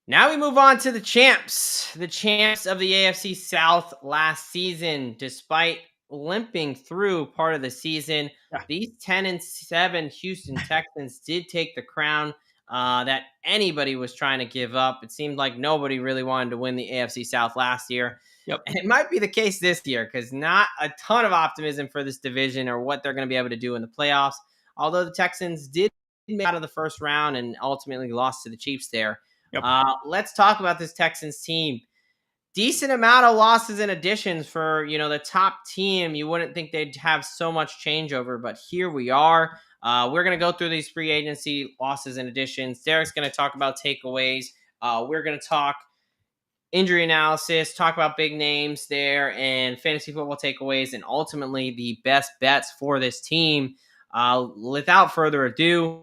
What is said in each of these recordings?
Now we move on to the champs of the AFC South last season. Despite limping through part of the season, Yeah. these 10-7 Houston Texans did take the crown that anybody was trying to give up. It seemed like nobody really wanted to win the AFC South last year. Yep. And it might be the case this year because not a ton of optimism for this division or what they're going to be able to do in the playoffs. Although the Texans did make out of the first round and ultimately lost to the Chiefs there. Yep. Let's talk about this Texans team. Decent amount of losses and additions for, the top team. You wouldn't think they'd have so much changeover, but here we are. We're going to go through these free agency losses and additions. Derek's going to talk about takeaways. We're going to talk injury analysis, talk about big names there and fantasy football takeaways, and ultimately the best bets for this team. Without further ado,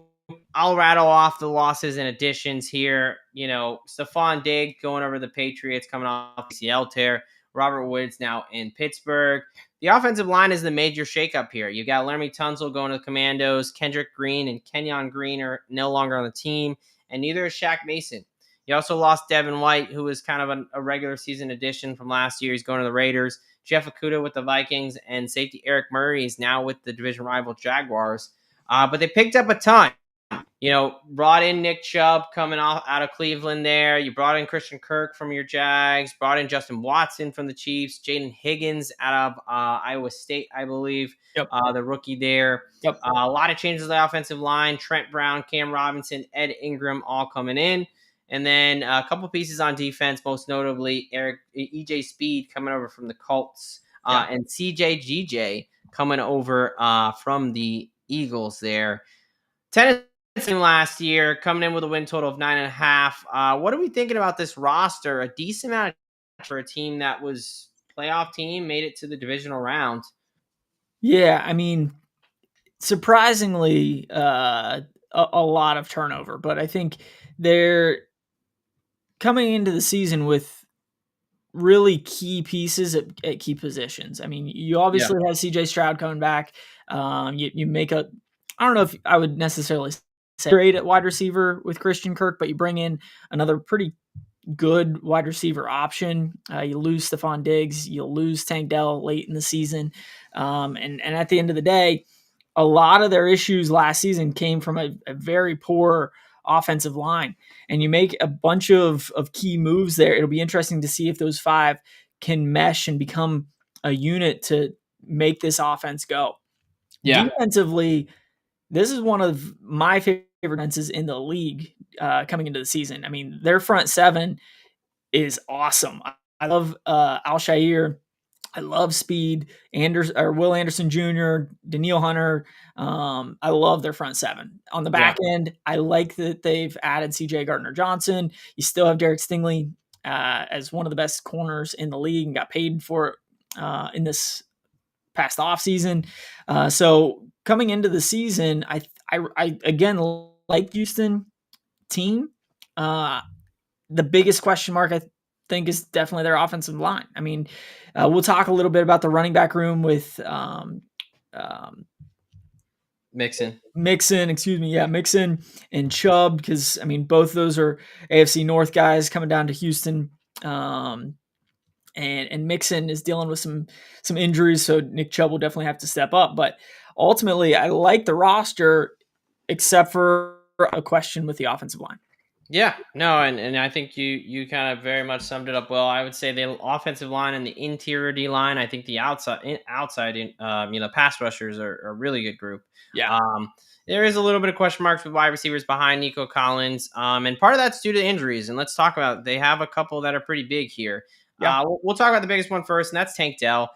I'll rattle off the losses and additions here. Stephon Diggs going over the Patriots, coming off ACL tear. Robert Woods now in Pittsburgh. The offensive line is the major shakeup here. You got Laramie Tunsil going to the Commandos. Kendrick Green and Kenyon Green are no longer on the team, and neither is Shaq Mason. You also lost Devin White, who was kind of a regular season addition from last year. He's going to the Raiders. Jeff Okudah with the Vikings, and safety Eric Murray is now with the division rival Jaguars. But they picked up a ton. Brought in Nick Chubb coming out of Cleveland there. You brought in Christian Kirk from your Jags, brought in Justin Watson from the Chiefs, Jaden Higgins out of Iowa State, I believe, Yep. The rookie there. Yep. A lot of changes to the offensive line. Trent Brown, Cam Robinson, Ed Ingram all coming in. And then a couple pieces on defense, most notably EJ Speed coming over from the Colts, and CJ GJ coming over from the Eagles there. Tennessee last year coming in with a win total of 9.5. What are we thinking about this roster? A decent amount for a team that was playoff team, made it to the divisional round. Yeah, I mean, surprisingly, a lot of turnover, but I think they're coming into the season with really key pieces at key positions. I mean, you obviously have CJ Stroud coming back. You make I don't know if I would necessarily say great at wide receiver with Christian Kirk, but you bring in another pretty good wide receiver option. You lose Stephon Diggs, you'll lose Tank Dell late in the season. And at the end of the day, a lot of their issues last season came from a very poor offensive line, and you make a bunch of key moves there. It'll be interesting to see if those five can mesh and become a unit to make this offense go. Yeah. Defensively, this is one of my favorite defenses in the league coming into the season. I mean, their front seven is awesome. I love Alshire. I love Speed, Will Anderson Jr., Daniil Hunter. I love their front seven. On the back end, I like that they've added CJ Gardner-Johnson. You still have Derek Stingley as one of the best corners in the league and got paid for it in this past offseason. So coming into the season, I again like Houston team. The biggest question mark I think is definitely their offensive line. I mean, we'll talk a little bit about the running back room with Mixon, Mixon and Chubb, because I mean both of those are AFC North guys coming down to Houston. And Mixon is dealing with some injuries, so Nick Chubb will definitely have to step up. But ultimately, I like the roster, except for a question with the offensive line. Yeah, no, and I think you kind of very much summed it up well. I would say the offensive line and the interior D line. I think the outside, pass rushers are a really good group. Yeah. There is a little bit of question marks with wide receivers behind Nico Collins, and part of that's due to injuries. And let's talk about they have a couple that are pretty big here. Yeah. We'll talk about the biggest one first, and that's Tank Dell.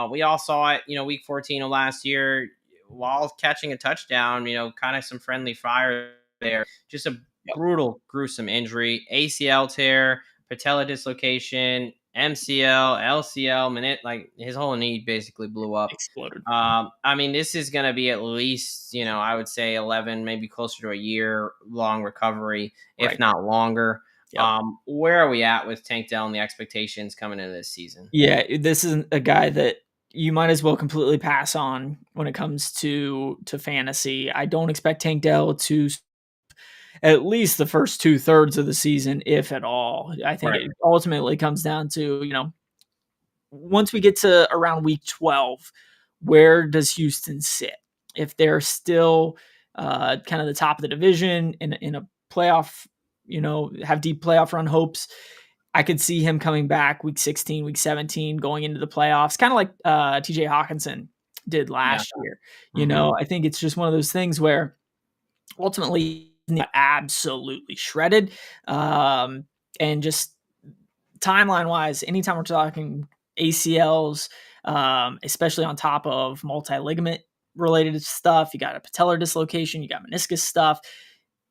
We all saw it, week 14 of last year while catching a touchdown. Kind of some friendly fire there. Just a brutal, gruesome injury, ACL tear, patella dislocation, MCL, LCL, like his whole knee basically blew up. Exploded. I mean, this is going to be at least, I would say 11, maybe closer to a year long recovery, if not longer. Yep. Where are we at with Tank Dell and the expectations coming into this season? Yeah, this is a guy that you might as well completely pass on when it comes to fantasy. I don't expect Tank Dell to at least the first 2/3 of the season, if at all. I think Right. it ultimately comes down to, once we get to around week 12, where does Houston sit? If they're still kind of the top of the division in a playoff, have deep playoff run hopes, I could see him coming back week 16, week 17, going into the playoffs, kind of like TJ Hawkinson did Yeah. last year. Mhm. I think it's just one of those things where ultimately not absolutely shredded. And just timeline wise, anytime we're talking ACLs, especially on top of multi ligament related stuff, you got a patellar dislocation, you got meniscus stuff.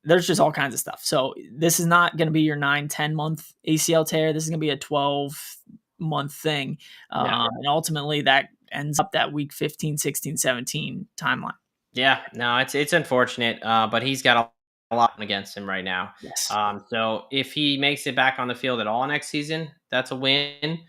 There's just all kinds of stuff. So this is not going to be your 9-10 month ACL tear. This is going to be a 12-month thing. Yeah. And ultimately that ends up that week 15, 16, 17 timeline. Yeah, no, it's unfortunate, but he's got a lot against him right now. Yes. So if he makes it back on the field at all next season, that's a win.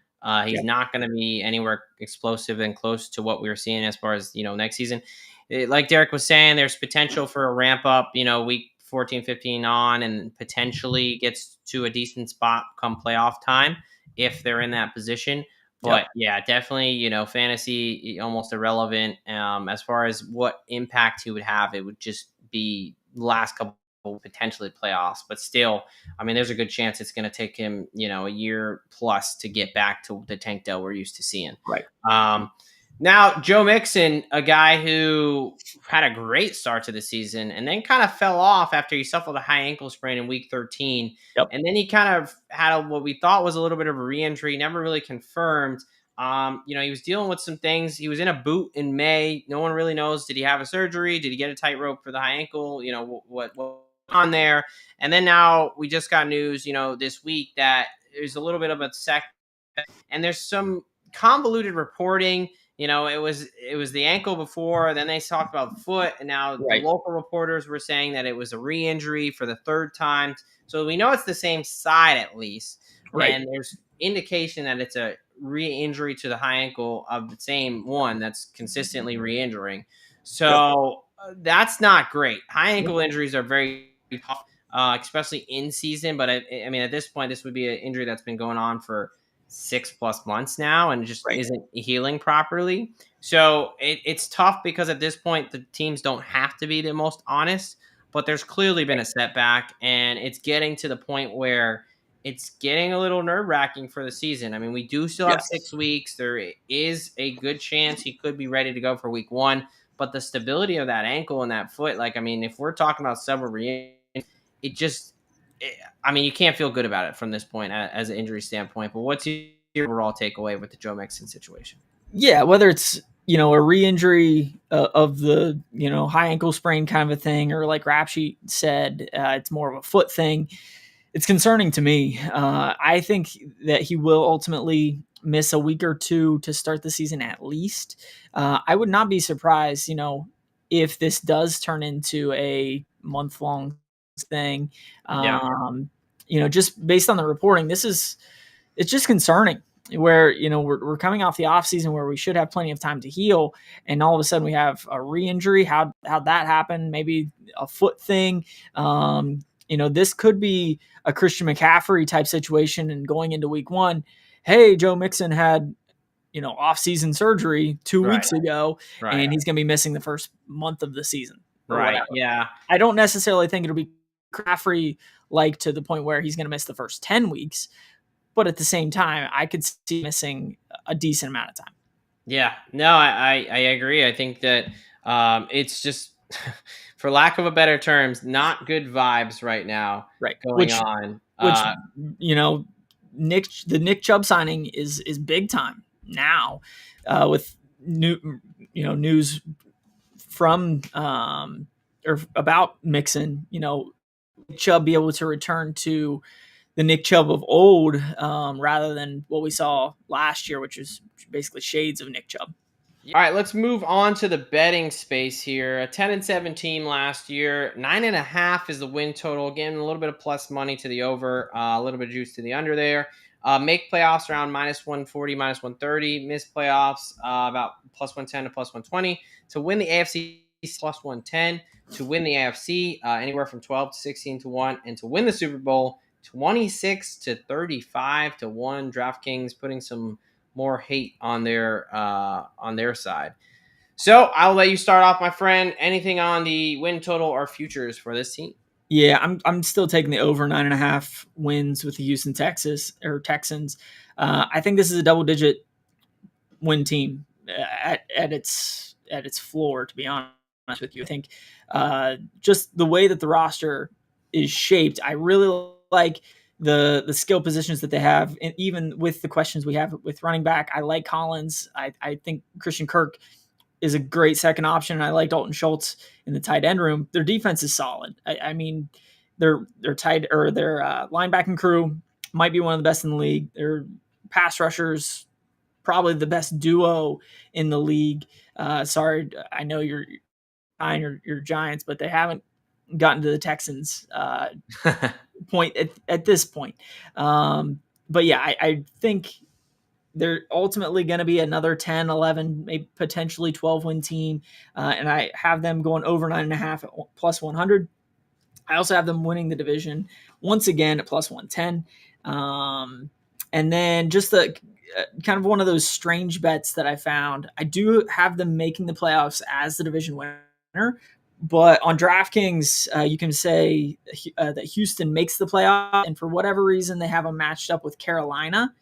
He's Yep. not going to be anywhere explosive and close to what we were seeing as far as next season. Like Derek was saying, there's potential for a ramp up. Week 14, 15 on, and potentially gets to a decent spot come playoff time if they're in that position. Yep. But yeah, definitely, fantasy almost irrelevant. As far as what impact he would have, it would just be last couple potentially playoffs. But still, I mean, there's a good chance it's going to take him, a year plus to get back to the Tank Dell we're used to seeing. Right. Now, Joe Mixon, a guy who had a great start to the season and then kind of fell off after he suffered a high ankle sprain in week 13. Yep. And then he kind of had what we thought was a little bit of a re-injury, never really confirmed. He was dealing with some things. He was in a boot in May. No one really knows. Did he have a surgery? Did he get a tightrope for the high ankle? What on there? And then now we just got news, this week that there's a little bit of a and there's some convoluted reporting. It was the ankle before, then they talked about foot, and now the Right. local reporters were saying that it was a re-injury for the third time. So we know it's the same side at least, Right. and there's indication that it's a re-injury to the high ankle of the same one that's consistently re-injuring. Yep. So that's not great. High Yep. ankle injuries are very tough, especially in season. But I mean, at this point, this would be an injury that's been going on for 6+ months now and just Right. isn't healing properly. So it's tough because at this point the teams don't have to be the most honest, but there's clearly been a setback, and it's getting to the point where it's getting a little nerve wracking for the season. I mean, we do still have Yes. 6 weeks. There is a good chance he could be ready to go for week 1, but the stability of that ankle and that foot, like, I mean, if we're talking about several it just I mean, you can't feel good about it from this point as an injury standpoint. But what's your overall takeaway with the Joe Mixon situation? Yeah, whether it's a re-injury of the high ankle sprain kind of a thing, or like Rap Sheet said, it's more of a foot thing. It's concerning to me. I think that he will ultimately miss a week or two to start the season at least. I would not be surprised, if this does turn into a month-long thing. Yeah. Just based on the reporting, it's just concerning where we're coming off the off season where we should have plenty of time to heal, and all of a sudden we have a re-injury. How'd that happen? Maybe a foot thing. This could be a Christian McCaffrey type situation, and going into week 1, hey, Joe Mixon had off-season surgery 2 weeks Right. ago, Right. and he's going to be missing the first month of the season or Right. whatever. Yeah. I don't necessarily think it'll be McCaffrey like to the point where he's going to miss the first 10 weeks, but at the same time, I could see missing a decent amount of time. Yeah. No, I agree. I think that it's just, for lack of a better terms, not good vibes right now Right. going on. Which the Nick Chubb signing is big time now, with news from or about Mixon. Chubb be able to return to the Nick Chubb of old, rather than what we saw last year, which is basically shades of Nick Chubb. All right, let's move on to the betting space here. A 10-7 team last year. 9.5 is the win total. Again, a little bit of plus money to the over, a little bit of juice to the under there. Make playoffs around -140, -130. Miss playoffs about +110 to +120. To win the AFC plus 110 to win the AFC, anywhere from 12 to 16 to 1, and to win the Super Bowl, 26 to 35 to 1. DraftKings putting some more hate on their side. So I'll let you start off, my friend. Anything on the win total or futures for this team? Yeah, I'm still taking the over 9.5 wins with the Houston Texans. I think this is a double-digit win team at its floor. To be honest with you, I think just the way that the roster is shaped, I really like the skill positions that they have, and even with the questions we have with running back. I like Collins. I think Christian Kirk is a great second option. I like Dalton Schultz in the tight end room. Their defense is solid. I mean, their tight or their linebacking crew might be one of the best in the league. Their pass rushers, probably the best duo in the league. Sorry, I know you're your Giants, but they haven't gotten to the Texans point at this point. But yeah, I think they're ultimately going to be another 10, 11, maybe potentially 12 win team. And I have them going over 9.5 at plus 100. I also have them winning the division once again at plus 110. And then just the kind of one of those strange bets that I found. I do have them making the playoffs as the division winner. But on DraftKings, you can say that Houston makes the playoff. And for whatever reason, they have them matched up with Carolina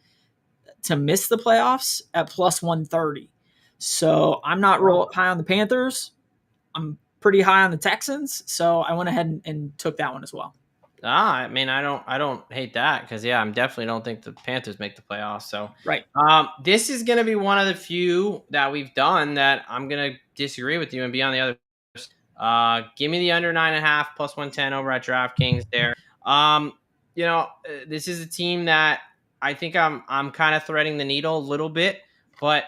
to miss the playoffs at plus 130. So I'm not real high on the Panthers. I'm pretty high on the Texans. So I went ahead and took that one as well. I mean, I don't hate that because I definitely don't think the Panthers make the playoffs. So right, this is going to be one of the few that we've done that I'm going to disagree with you and be on the other. Give me the under 9.5 plus 110 over at DraftKings there. This is a team that I think I'm kind of threading the needle a little bit, but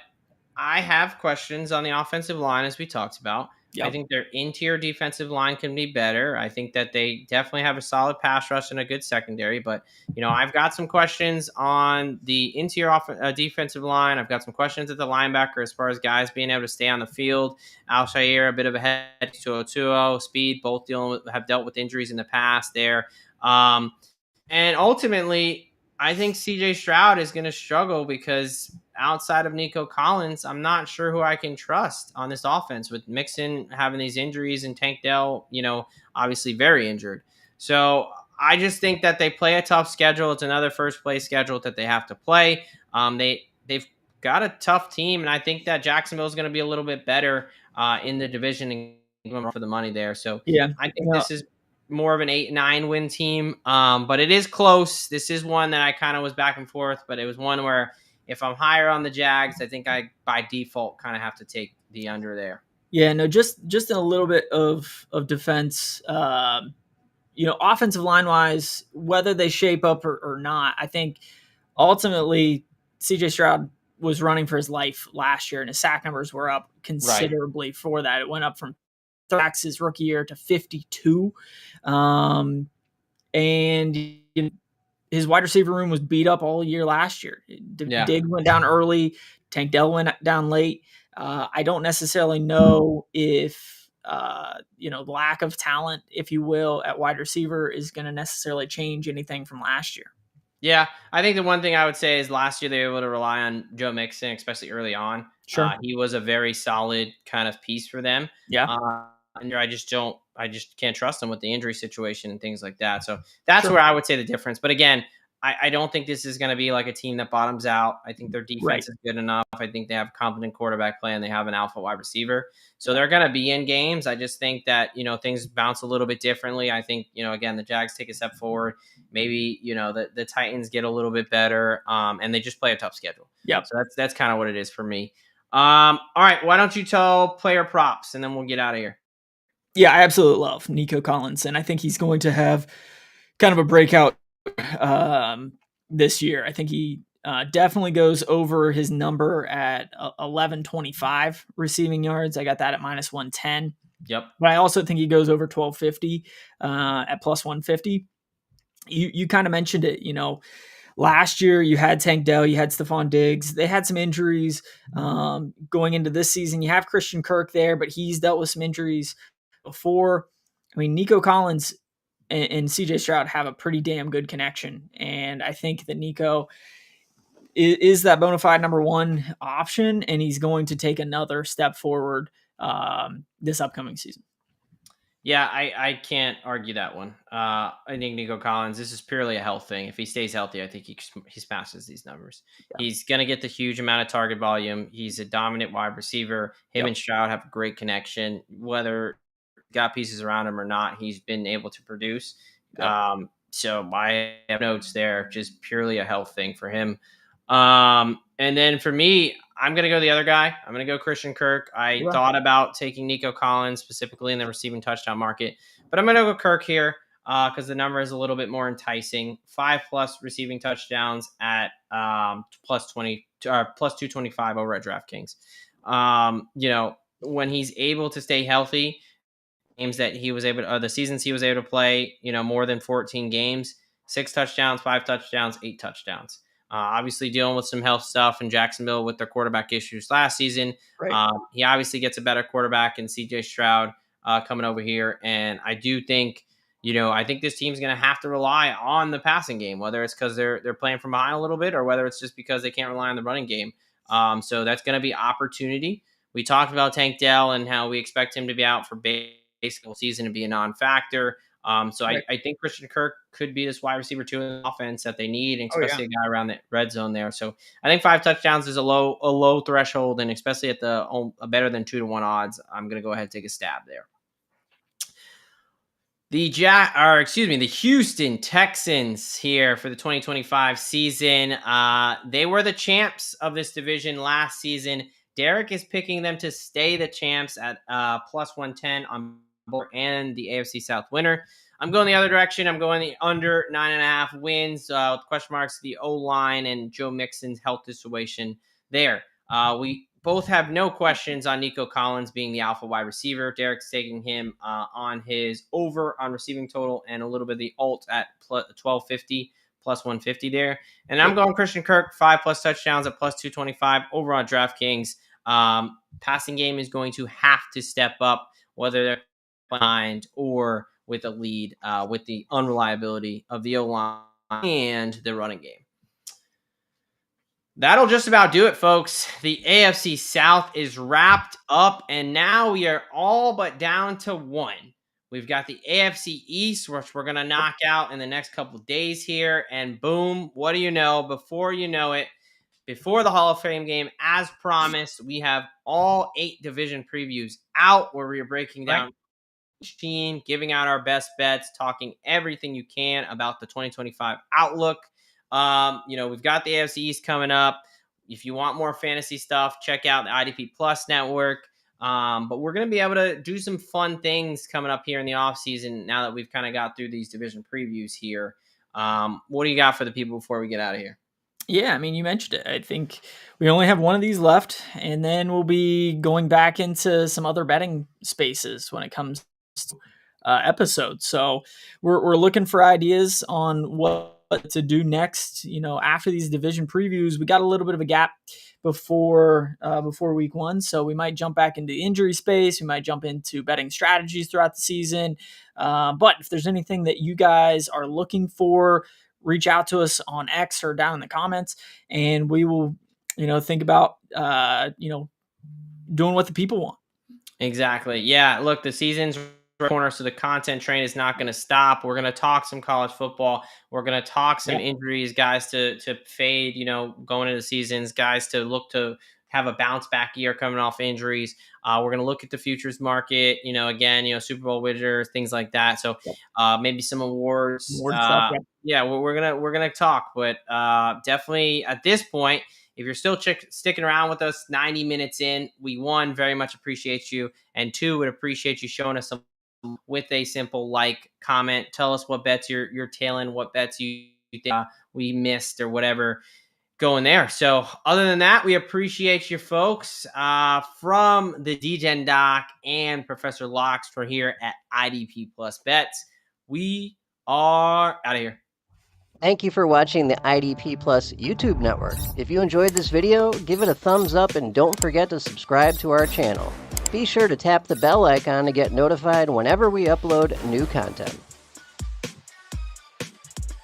I have questions on the offensive line as we talked about. Yep. I think their interior defensive line can be better. I think that they definitely have a solid pass rush and a good secondary, but I've got some questions on the interior defensive line. I've got some questions at the linebacker as far as guys being able to stay on the field. Al-Shaair, a bit of a head to Otuo, speed, both have dealt with injuries in the past there. And ultimately, I think CJ Stroud is going to struggle because outside of Nico Collins, I'm not sure who I can trust on this offense with Mixon having these injuries and Tank Dell, obviously very injured. So I just think that they play a tough schedule. It's another first place schedule that they have to play. They've got a tough team, and I think that Jacksonville is going to be a little bit better in the division and for the money there. So yeah, I think this is more of an 8-9 win team. But it is close. This is one that I kind of was back and forth, but it was one where if I'm higher on the Jags, I think I by default kind of have to take the under there. Yeah, no, just in a little bit of defense, offensive line wise, whether they shape up or not, I think ultimately CJ Stroud was running for his life last year and his sack numbers were up considerably for that. It went up from sacks his rookie year to 52. And his wide receiver room was beat up all year last year. Diggs went down early. Tank Dell went down late. I don't necessarily know if, lack of talent, if you will, at wide receiver is going to necessarily change anything from last year. Yeah, I think the one thing I would say is last year they were able to rely on Joe Mixon, especially early on. Sure. He was a very solid kind of piece for them. Yeah. And I just can't trust him with the injury situation and things like that. So that's where I would say the difference. But again, I don't think this is going to be like a team that bottoms out. I think their defense is good enough. I think they have competent quarterback play and they have an alpha wide receiver. So they're going to be in games. I just think that, things bounce a little bit differently. I think, again, the Jags take a step forward. Maybe, the Titans get a little bit better and they just play a tough schedule. Yeah. So that's kind of what it is for me. All right. Why don't you tell player props and then we'll get out of here. Yeah, I absolutely love Nico Collins, and I think he's going to have kind of a breakout this year. I think he definitely goes over his number at 1125 receiving yards. I got that at minus 110. Yep. But I also think he goes over 1250 at plus 150. You kind of mentioned it, last year you had Tank Dell, you had Stephon Diggs. They had some injuries going into this season. You have Christian Kirk there, but he's dealt with some injuries before. I mean, Nico Collins and CJ Stroud have a pretty damn good connection. And I think that Nico is that bona fide number one option, and he's going to take another step forward this upcoming season. Yeah, I can't argue that one. I think Nico Collins, this is purely a health thing. If he stays healthy, I think he smashes these numbers. Yeah. He's going to get the huge amount of target volume. He's a dominant wide receiver. Him and Stroud have a great connection. Whether got pieces around him or not, he's been able to produce. Yep. So I have notes there, just purely a health thing for him. And then for me, I'm going to go the other guy. I'm going to go Christian Kirk. I thought about taking Nico Collins specifically in the receiving touchdown market, but I'm going to go Kirk here because the number is a little bit more enticing. 5+ receiving touchdowns at plus 20 or plus 225 over at DraftKings. When he's able to stay healthy, games that he was able to, the seasons he was able to play, more than 14 games, 6 touchdowns, 5 touchdowns, 8 touchdowns. Obviously dealing with some health stuff in Jacksonville with their quarterback issues last season. Right. He obviously gets a better quarterback in CJ Stroud coming over here. And I do think, I think this team's going to have to rely on the passing game, whether it's because they're playing from behind a little bit or whether it's just because they can't rely on the running game. So that's going to be opportunity. We talked about Tank Dell and how we expect him to be out for basically season to be a non-factor. So right. I think Christian Kirk could be this wide receiver 2 in the offense that they need, and especially a guy around the red zone there. So I think 5 touchdowns is a low threshold, and especially at the better than 2-1 odds, I'm going to go ahead and take a stab there. The Houston Texans here for the 2025 season. They were the champs of this division last season. Derek is picking them to stay the champs at plus 110 on board and the AFC South winner. I'm going the other direction. I'm going the under 9.5 wins with question marks, the O-line and Joe Mixon's health situation there. We both have no questions on Nico Collins being the alpha wide receiver. Derek's taking him on his over on receiving total and a little bit of the alt at 1250 plus 150 there. And I'm going Christian Kirk, 5+ touchdowns at plus 225 over on DraftKings. Passing game is going to have to step up, whether they're behind or with a lead, with the unreliability of the O-line and the running game. That'll just about do it, folks. The AFC South is wrapped up, and now we are all but down to one. We've got the AFC East, which we're going to knock out in the next couple of days here, and boom, what do you know? Before you know it, before the Hall of Fame game, as promised, we have all 8 division previews out where we are breaking down each team, giving out our best bets, talking everything you can about the 2025 outlook. We've got the AFC East coming up. If you want more fantasy stuff, check out the IDP Plus network. But we're going to be able to do some fun things coming up here in the offseason now that we've kind of got through these division previews here. What do you got for the people before we get out of here? Yeah, I mean, you mentioned it. I think we only have one of these left, and then we'll be going back into some other betting spaces when it comes to episodes. So we're looking for ideas on what to do next. After these division previews, we got a little bit of a gap before week 1, so we might jump back into injury space. We might jump into betting strategies throughout the season. But if there's anything that you guys are looking for, reach out to us on X or down in the comments, and we will, think about, doing what the people want. Exactly. Yeah. Look, the season's corner, so the content train is not going to stop. We're going to talk some college football. We're going to talk some injuries, guys to fade, going into the seasons, guys to look to have a bounce back year coming off injuries. We're going to look at the futures market, again, Super Bowl winners, things like that. So maybe some awards. Stuff, yeah, we're gonna talk, but definitely at this point, if you're still sticking around with us 90 minutes in, we, 1, very much appreciate you, and 2, would appreciate you showing us some with a simple like, comment. Tell us what bets you're tailing, what bets you think we missed or whatever going there. So other than that, we appreciate you folks from the DGen Doc and Professor Locks for here at IDP Plus Bets. We are out of here. Thank you for watching the IDP Plus YouTube network. If you enjoyed this video, give it a thumbs up and don't forget to subscribe to our channel. Be sure to tap the bell icon to get notified whenever we upload new content.